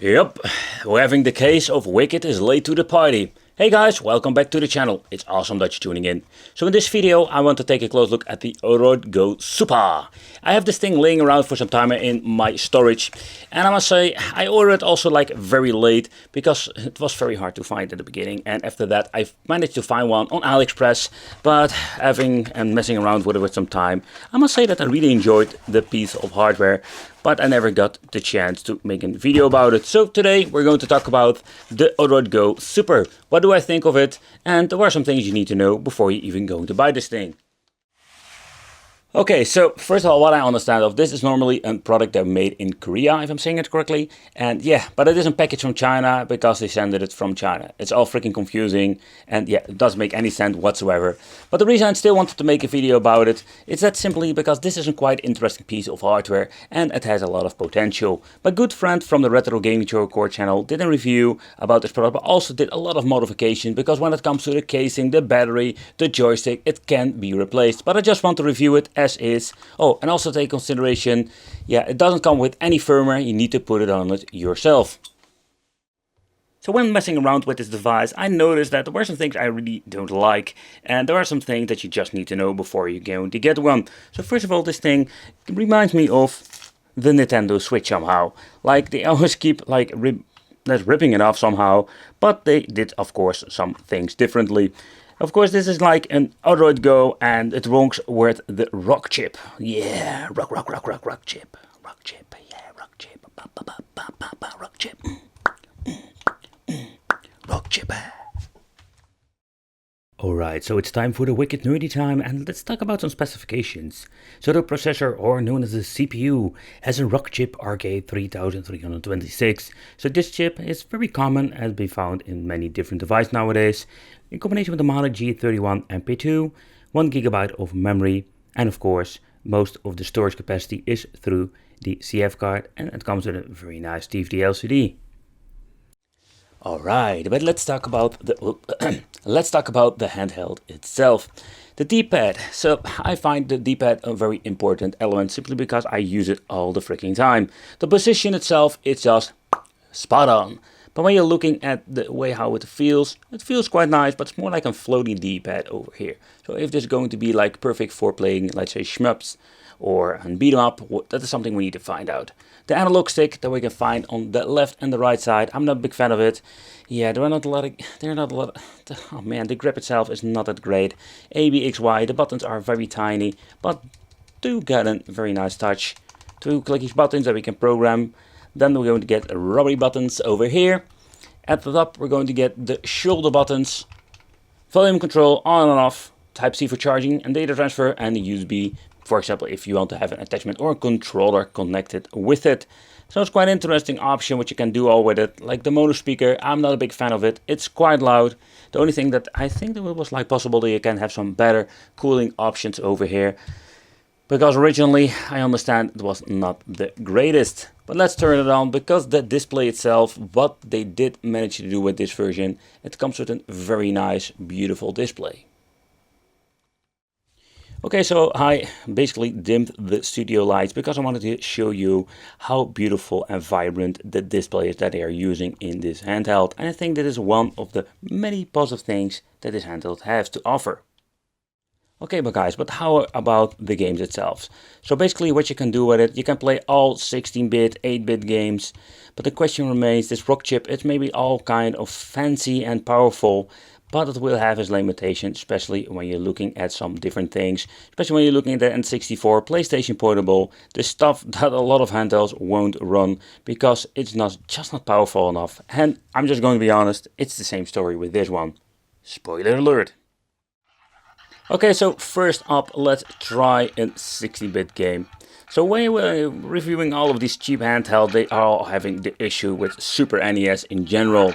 Yep, we're having the case of Wicked is late to the party. Hey guys, welcome back to the channel. It's awesome that you're tuning in. So in this video I want to take a close look at the Odroid Go Super. I have this thing laying around for some time in my storage, and I must say I ordered it also like very late because it was very hard to find at the beginning, and after that I managed to find one on AliExpress, but having and messing around with it with some time, I must say that I really enjoyed the piece of hardware, but I never got the chance to make a video about it. So today we're going to talk about the Odroid Go Super. What do I think of it? And there are some things you need to know before you even going to buy this thing. Okay, so first of all, what I understand of this is normally a product that made in Korea, if I'm saying it correctly. And yeah, but it isn't packaged from China because they sent it from China. It's all freaking confusing, and yeah, it doesn't make any sense whatsoever. But the reason I still wanted to make a video about it is that simply because this is a quite interesting piece of hardware and it has a lot of potential. My good friend from the Retro Gaming Show Core channel did a review about this product, but also did a lot of modification because when it comes to the casing, the battery, the joystick, it can be replaced. But I just want to review it as is. Oh, and also take consideration, yeah, it doesn't come with any firmware, you need to put it on it yourself. So when messing around with this device, I noticed that there were some things I really don't like, and there are some things that you just need to know before you're going to get one. So first of all, this thing reminds me of the Nintendo Switch somehow. Like they always keep like ripping it off somehow, but they did of course some things differently. Of course, this is like an Odroid Go, and it works with the rock chip. Yeah, rock chip. Rock chip, yeah, rock chip. Rock chip. Rock chip. Alright, so it's time for the wicked nerdy time, and let's talk about some specifications. So the processor, or known as the CPU, has a rock chip RK3326. So this chip is very common and be found in many different devices nowadays, in combination with the Mali G31 MP2, 1GB of memory, and of course, most of the storage capacity is through the CF card, and it comes with a very nice DVD LCD. Alright, but let's talk about the handheld itself. The D-pad. So I find the D-pad a very important element simply because I use it all the freaking time. The position itself is just spot on. But when you're looking at the way how it feels quite nice, but it's more like a floating D-pad over here. So if this is going to be like perfect for playing, let's say, shmups or beat 'em up, that is something we need to find out. The analog stick that we can find on the left and the right side, I'm not a big fan of it. Yeah, oh man, the grip itself is not that great. A, B, X, Y, the buttons are very tiny, but do get a very nice touch. Two clicky buttons that we can program. Then we're going to get rubbery buttons over here. At the top we're going to get the shoulder buttons, volume control on and off, Type-C for charging and data transfer, and the USB, for example, if you want to have an attachment or a controller connected with it. So it's quite an interesting option what you can do all with it. Like the mono speaker, I'm not a big fan of it. It's quite loud. The only thing that I think that it was like possible that you can have some better cooling options over here, because originally I understand it was not the greatest. But let's turn it on, because the display itself, what they did manage to do with this version, it comes with a very nice, beautiful display. Okay, so I basically dimmed the studio lights because I wanted to show you how beautiful and vibrant the display is that they are using in this handheld. And I think that is one of the many positive things that this handheld has to offer. Okay, but guys, but how about the games itself? So basically what you can do with it, you can play all 16-bit, 8-bit games, but the question remains, this rock chip, it's maybe all kind of fancy and powerful, but it will have its limitations, especially when you're looking at some different things, especially when you're looking at the N64, PlayStation Portable, the stuff that a lot of handhelds won't run because it's just not powerful enough. And I'm just going to be honest, it's the same story with this one. Spoiler alert. Okay, so first up, let's try a 16-bit game. So when we're reviewing all of these cheap handhelds, they are all having the issue with Super NES in general.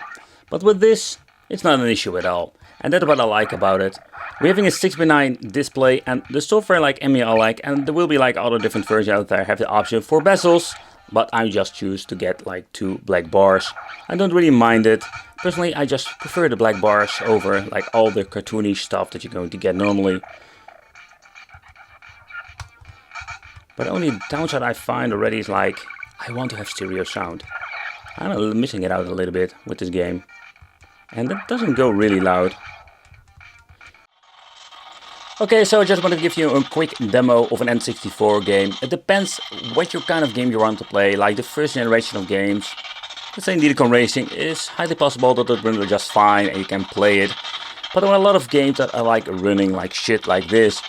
But with this, it's not an issue at all. And that's what I like about it. We're having a 6x9 display, and the software like Emmy I like, and there will be like other different versions out there have the option for bezels, but I just choose to get like 2 black bars. I don't really mind it. Personally, I just prefer the black bars over like all the cartoonish stuff that you're going to get normally. But the only downside I find already is like, I want to have stereo sound. I'm missing it out a little bit with this game. And that doesn't go really loud. Okay, so I just want to give you a quick demo of an N64 game. It depends what your kind of game you want to play. Like the first generation of games, let's say Diddy Racing, is highly possible that it will run just fine and you can play it. But there are a lot of games that are like running like shit like this.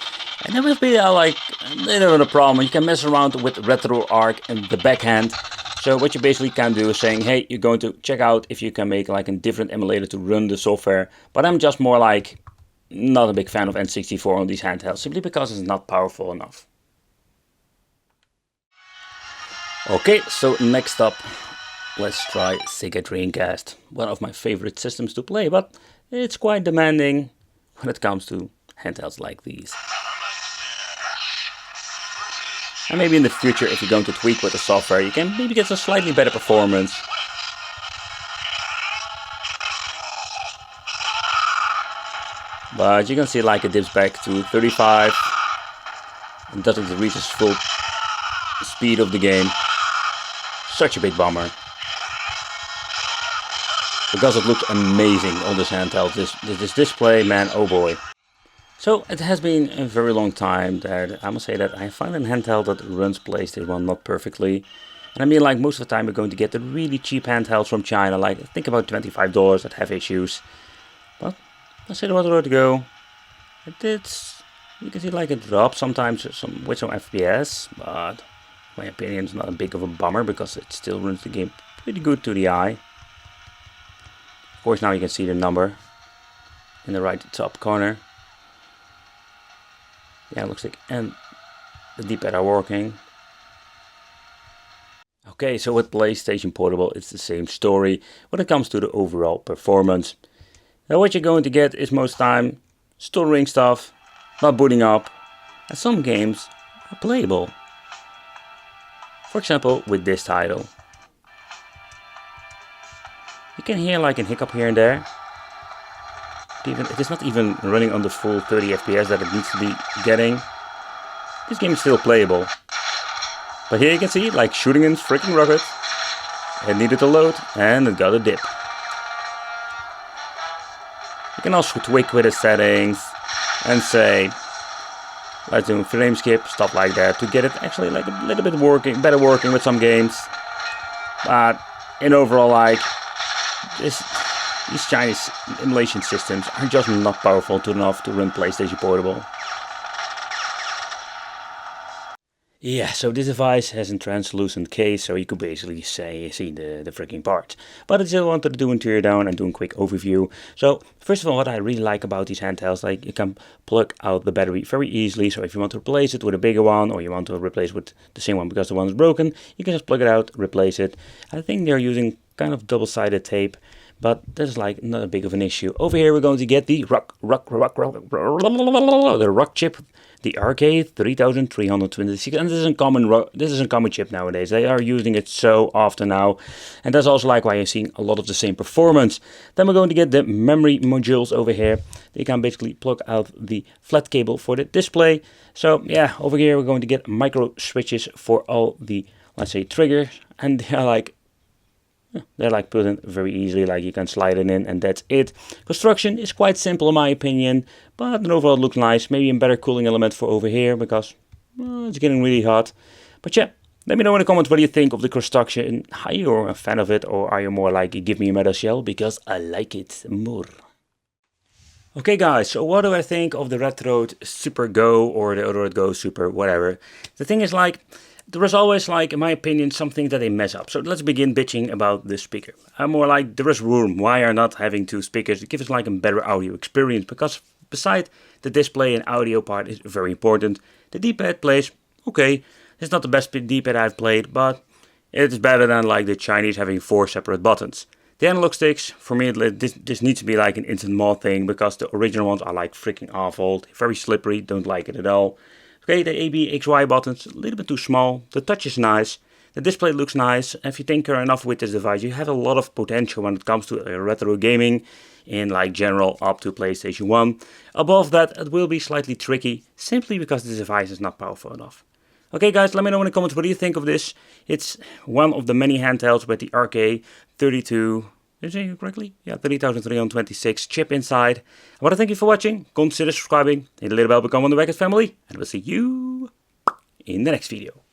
And there will be like a little bit of a problem. You can mess around with RetroArch and the backhand. So what you basically can do is saying, hey, you're going to check out if you can make like a different emulator to run the software. But I'm just more like not a big fan of N64 on these handhelds, simply because it's not powerful enough. Okay, so next up, let's try Sega Dreamcast. One of my favorite systems to play, but it's quite demanding when it comes to handhelds like these. And maybe in the future, if you're going to tweak with the software, you can maybe get a slightly better performance. But you can see like it dips back to 35 and doesn't reach its full speed of the game. Such a big bummer. Because it looks amazing on this handheld, this display, man, oh boy. So it has been a very long time that I must say that I find a handheld that runs PlayStation 1 not perfectly. And I mean, like most of the time you're going to get the really cheap handhelds from China, like think about $25 that have issues. But let's say there was a road to go. It did, you can see like it drops sometimes with some FPS, but in my opinion it's not a big of a bummer because it still runs the game pretty good to the eye. Of course now you can see the number in the right top corner. Yeah, it looks like, and the D-pad are working. Okay, so with PlayStation Portable it's the same story when it comes to the overall performance. Now what you're going to get is most time storing stuff, not booting up, and some games are playable. For example, with this title. You can hear like a hiccup here and there. It is not even running on the full 30 FPS that it needs to be getting. This game is still playable. But here you can see like shooting in freaking rocket. It needed to load and it got a dip. You can also tweak with the settings and say, let's do frame skip, stuff like that, to get it actually like a little bit better working with some games. But in overall, like these Chinese emulation systems are just not powerful enough to run PlayStation Portable. Yeah, so this device has a translucent case, so you could basically see the freaking parts. But I still wanted to do a tear down and do a quick overview. So first of all, what I really like about these handhelds, like you can plug out the battery very easily. So if you want to replace it with a bigger one, or you want to replace with the same one because the one is broken, you can just plug it out, replace it. I think they're using kind of double-sided tape, but that's like not a big of an issue. Over here we're going to get the rock chip, the RK3326, and this is a common chip nowadays. They are using it so often now, and that's also like why you're seeing a lot of the same performance. Then we're going to get the memory modules over here. You can basically plug out the flat cable for the display. So yeah, over here we're going to get micro switches for all the, let's say, triggers, and they're like put in very easily, like you can slide it in and that's it. Construction is quite simple in my opinion, but overall it looks nice. Maybe a better cooling element for over here because it's getting really hot. But yeah, let me know in the comments what do you think of the construction. Are you a fan of it, or are you more like give me a metal shell because I like it more? Okay guys, so what do I think of the Odroid Super Go or the Odroid Go Super whatever? The thing is, like, there is always, like, in my opinion, something that they mess up. So let's begin bitching about the speaker. I'm more like, there is room. Why are not having two speakers? It gives like a better audio experience, because beside the display and audio part is very important. The D-pad plays okay. It's not the best D-pad I've played, but it is better than like the Chinese having 4 separate buttons. The analog sticks, for me, this needs to be like an instant mod thing, because the original ones are like freaking awful. Very slippery, don't like it at all. Okay, the A, B, X, Y buttons, a little bit too small. The touch is nice. The display looks nice. If you tinker enough with this device, you have a lot of potential when it comes to retro gaming in like general up to PlayStation 1. Above that, it will be slightly tricky, simply because this device is not powerful enough. Okay guys, let me know in the comments what do you think of this. It's one of the many handhelds with the RK32, did I say it correctly? Yeah, 30326 chip inside. I want to thank you for watching. Consider subscribing, hit the little bell, become one of the Wackers family, and we'll see you in the next video.